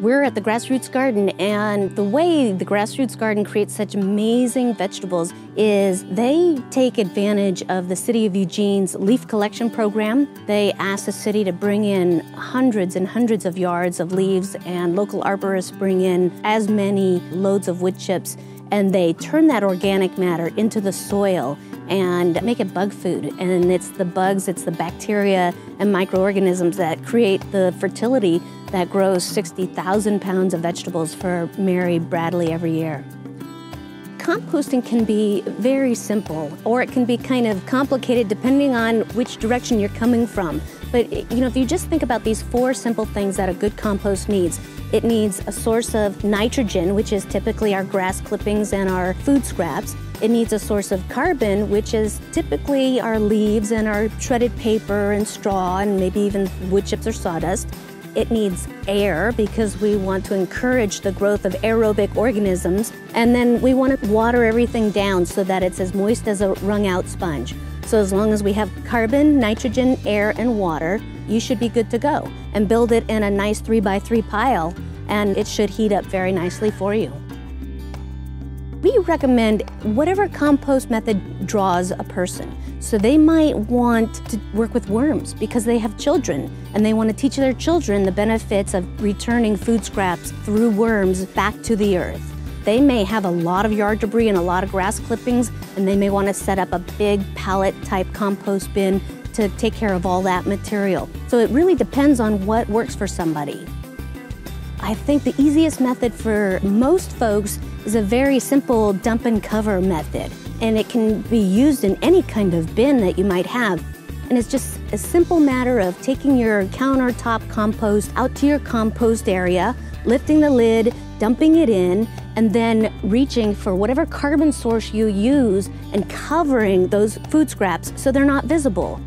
We're at the Grassroots Garden, and the way the Grassroots Garden creates such amazing vegetables is they take advantage of the City of Eugene's leaf collection program. They ask the city to bring in hundreds and hundreds of yards of leaves, and local arborists bring in as many loads of wood chips, and they turn that organic matter into the soil and make it bug food. And it's the bugs, it's the bacteria and microorganisms that create the fertility that grows 60,000 pounds of vegetables for Mary Bradley every year. Composting can be very simple, or it can be kind of complicated depending on which direction you're coming from. But if you just think about these 4 simple things that a good compost needs, it needs a source of nitrogen, which is typically our grass clippings and our food scraps. It needs a source of carbon, which is typically our leaves and our shredded paper and straw and maybe even wood chips or sawdust. It needs air because we want to encourage the growth of aerobic organisms. And then we want to water everything down so that it's as moist as a wrung-out sponge. So as long as we have carbon, nitrogen, air, and water, you should be good to go. And build it in a nice 3x3 pile, and it should heat up very nicely for you. We recommend whatever compost method draws a person. So they might want to work with worms because they have children and they want to teach their children the benefits of returning food scraps through worms back to the earth. They may have a lot of yard debris and a lot of grass clippings, and they may want to set up a big pallet type compost bin to take care of all that material. So it really depends on what works for somebody. I think the easiest method for most folks is a very simple dump and cover method. And it can be used in any kind of bin that you might have. And it's just a simple matter of taking your countertop compost out to your compost area, lifting the lid, dumping it in, and then reaching for whatever carbon source you use and covering those food scraps so they're not visible.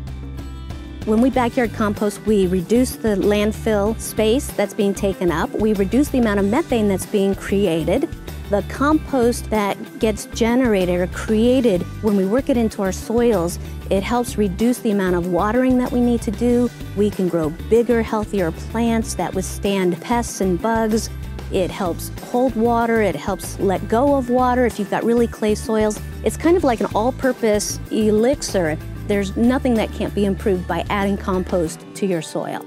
When we backyard compost, we reduce the landfill space that's being taken up. We reduce the amount of methane that's being created. The compost that gets generated or created when we work it into our soils, it helps reduce the amount of watering that we need to do. We can grow bigger, healthier plants that withstand pests and bugs. It helps hold water, it helps let go of water if you've got really clay soils. It's kind of like an all-purpose elixir. There's nothing that can't be improved by adding compost to your soil.